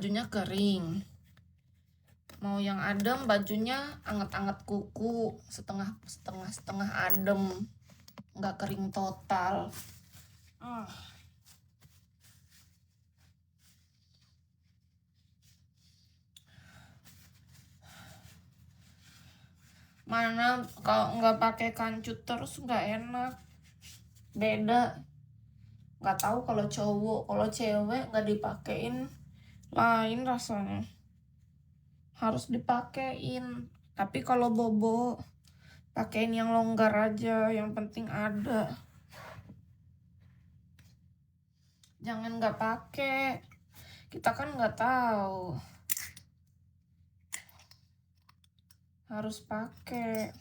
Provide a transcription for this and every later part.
bajunya kering. Mau yang adem, bajunya anget-anget kuku, setengah adem, nggak kering total. Mana kalau nggak pakai kancut terus nggak enak, beda. Nggak tahu kalau cowok, kalau cewek nggak dipakein lain rasanya, harus dipakein. Tapi kalau bobo pakein yang longgar aja, yang penting ada. Jangan nggak pakai, kita kan nggak tahu, harus pakai.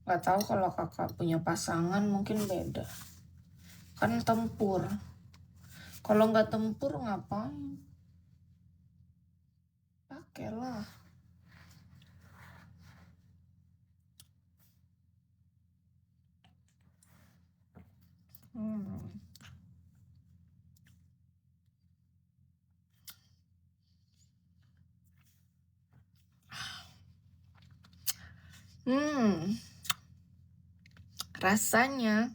Nggak tahu kalau kakak punya pasangan mungkin beda, kan tempur. Kalau nggak tempur ngapain? Pakailah. Rasanya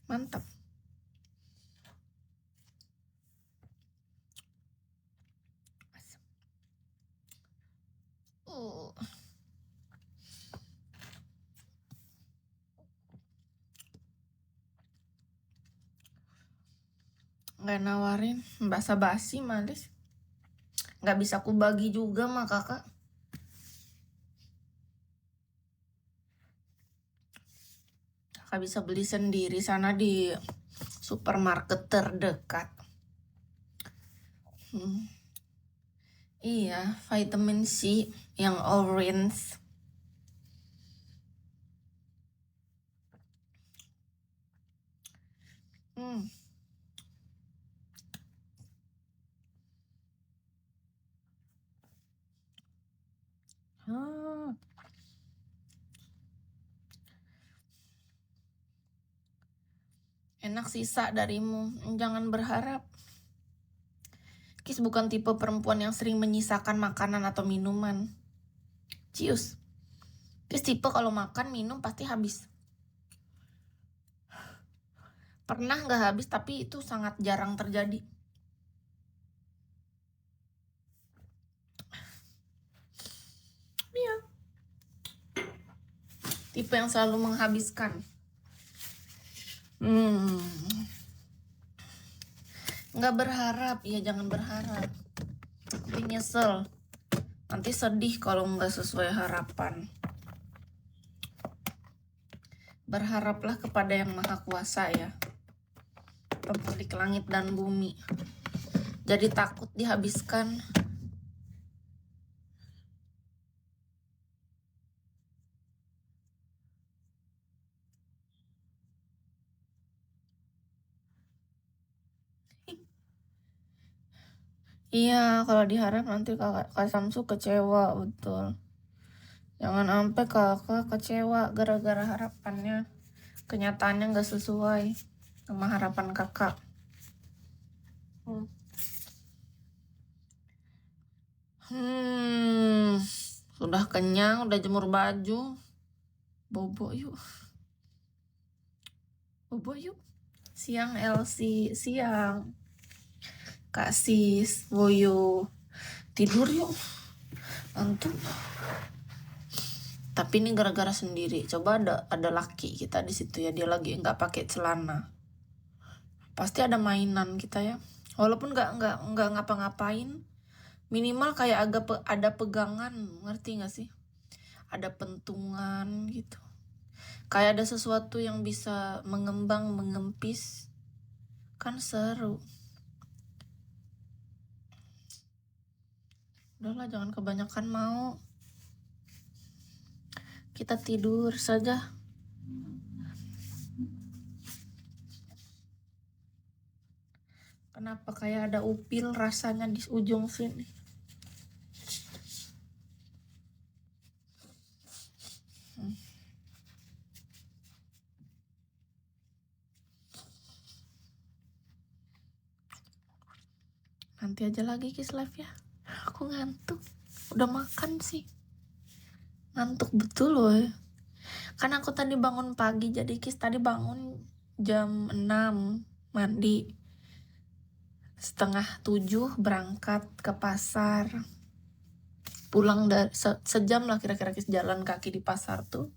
mantap. Nggak nawarin, basa-basi malis. Nggak bisa aku bagi juga sama kakak. Kakak bisa beli sendiri sana di supermarket terdekat. Iya, vitamin C yang orange. Enak sisa darimu, jangan berharap. Kis bukan tipe perempuan yang sering menyisakan makanan atau minuman. Cius. Kis tipe kalau makan minum pasti habis. Pernah nggak habis, tapi itu sangat jarang terjadi. Iya. Tipe yang selalu menghabiskan. Nggak berharap, ya jangan berharap. Nanti nyesel. Nanti sedih kalau nggak sesuai harapan. Berharaplah kepada yang maha kuasa ya, pemilik langit dan bumi. Jadi takut dihabiskan. Iya, kalau diharap nanti Kak Samsu kecewa, betul. Jangan sampai kakak kecewa gara-gara harapannya, kenyataannya nggak sesuai sama harapan kakak. Sudah kenyang, udah jemur baju. Bobo yuk. Bobo yuk. Siang Elsie, siang. Kak Sis, Woyo. Tidur yuk. Ngantuk. Tapi ini gara-gara sendiri. Coba ada laki kita di situ ya, dia lagi nggak pakai celana. Pasti ada mainan kita ya. Walaupun nggak ngapa-ngapain, minimal kayak ada pegangan, ngerti nggak sih? Ada pentungan gitu. Kayak ada sesuatu yang bisa mengembang, mengempis. Kan seru. Udahlah, jangan kebanyakan mau. Kita tidur saja. Kenapa kayak ada upil rasanya di ujung sini? Nanti aja lagi Kis live ya. Aku ngantuk. Udah makan sih. Ngantuk betul loh ya. Kan aku tadi bangun pagi, jadi Kis tadi bangun jam 6, mandi. 6:30 berangkat ke pasar. Pulang dari sejam lah kira-kira Kis jalan kaki di pasar tuh.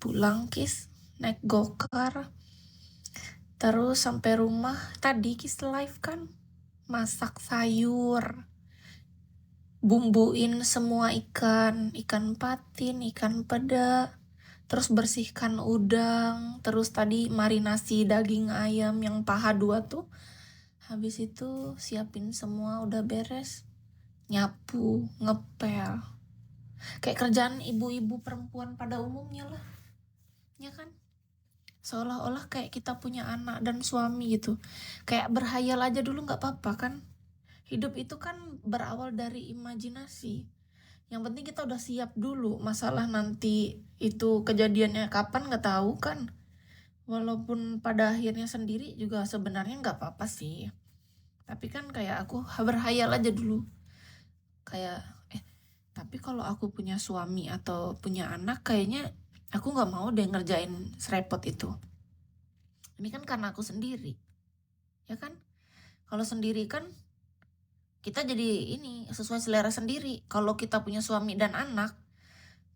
Pulang Kis naik gokar. Terus sampai rumah tadi Kis live kan. Masak sayur. Bumbuin semua ikan patin, ikan peda. Terus bersihkan udang. Terus tadi marinasi daging ayam yang paha 2 tuh. Habis itu siapin semua udah beres. Nyapu, ngepel. Kayak kerjaan ibu-ibu perempuan pada umumnya lah. Ya kan? Seolah-olah kayak kita punya anak dan suami gitu. Kayak berhayal aja dulu gak apa-apa kan. Hidup itu kan berawal dari imajinasi. Yang penting kita udah siap dulu. Masalah nanti itu kejadiannya kapan gak tahu kan. Walaupun pada akhirnya sendiri juga sebenarnya gak apa-apa sih. Tapi kan kayak aku berhayal aja dulu. Kayak tapi kalau aku punya suami atau punya anak, kayaknya aku gak mau deh ngerjain serepot itu. Ini kan karena aku sendiri. Ya kan? Kalau sendiri kan kita jadi ini sesuai selera sendiri. Kalau kita punya suami dan anak,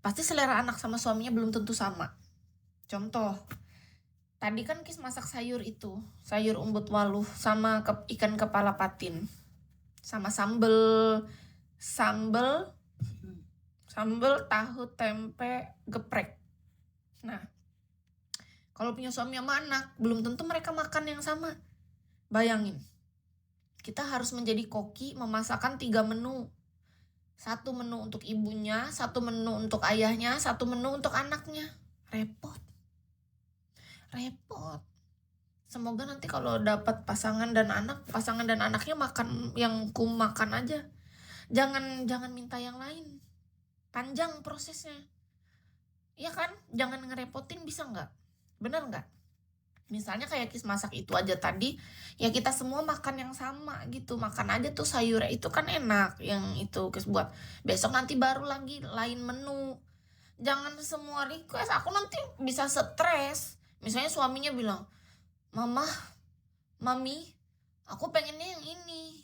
pasti selera anak sama suaminya belum tentu sama. Contoh, tadi kan Kis masak sayur itu, sayur umbut waluh sama ikan kepala patin, sama sambel tahu tempe geprek. Nah, kalau punya suami sama anak, belum tentu mereka makan yang sama. Bayangin, kita harus menjadi koki memasakkan 3 menu. 1 menu untuk ibunya, 1 menu untuk ayahnya, 1 menu untuk anaknya. Repot. Semoga nanti kalau dapat pasangan dan anaknya makan yang ku makan aja. Jangan minta yang lain. Panjang prosesnya. Iya kan? Jangan ngerepotin, bisa nggak? Bener nggak? Misalnya kayak Kis masak itu aja tadi, ya kita semua makan yang sama gitu. Makan aja tuh sayurnya, itu kan enak yang itu Kis buat. Besok nanti baru lagi lain menu. Jangan semua request, aku nanti bisa stres. Misalnya suaminya bilang, Mami, aku pengennya yang ini.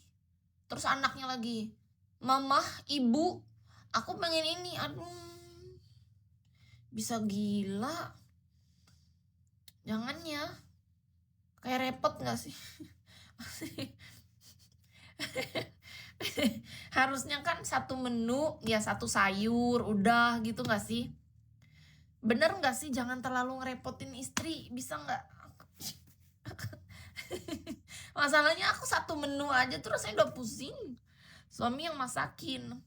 Terus anaknya lagi, Mama, Ibu, aku pengen ini. Aduh, bisa gila. Jangan ya. Kayak repot gak sih? Harusnya kan 1 menu, ya 1 sayur, udah gitu gak sih? Bener gak sih? Jangan terlalu ngerepotin istri, bisa gak? Masalahnya aku 1 menu aja terus saya udah pusing. Suami yang masakin.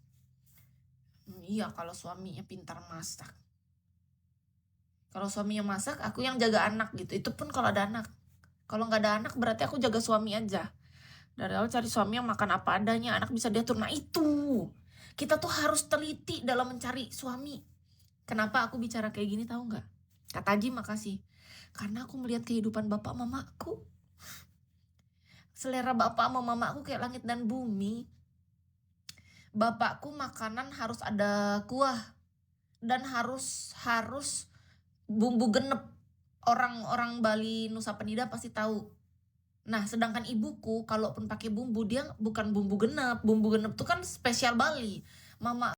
Iya, kalau suaminya pintar masak. Kalau suaminya masak, aku yang jaga anak gitu. Itu pun kalau ada anak. Kalau nggak ada anak, berarti aku jaga suami aja. Dari awal cari suami yang makan apa adanya, anak bisa diatur. Nah itu, kita tuh harus teliti dalam mencari suami. Kenapa aku bicara kayak gini tahu nggak? Kak Taji makasih. Karena aku melihat kehidupan bapak mamaku. Selera bapak sama mamaku kayak langit dan bumi. Bapakku makanan harus ada kuah. Dan harus bumbu genep. Orang Bali Nusa Penida pasti tahu. Nah, sedangkan ibuku kalaupun pakai bumbu, dia bukan bumbu genep. Bumbu genep tuh kan spesial Bali. Mama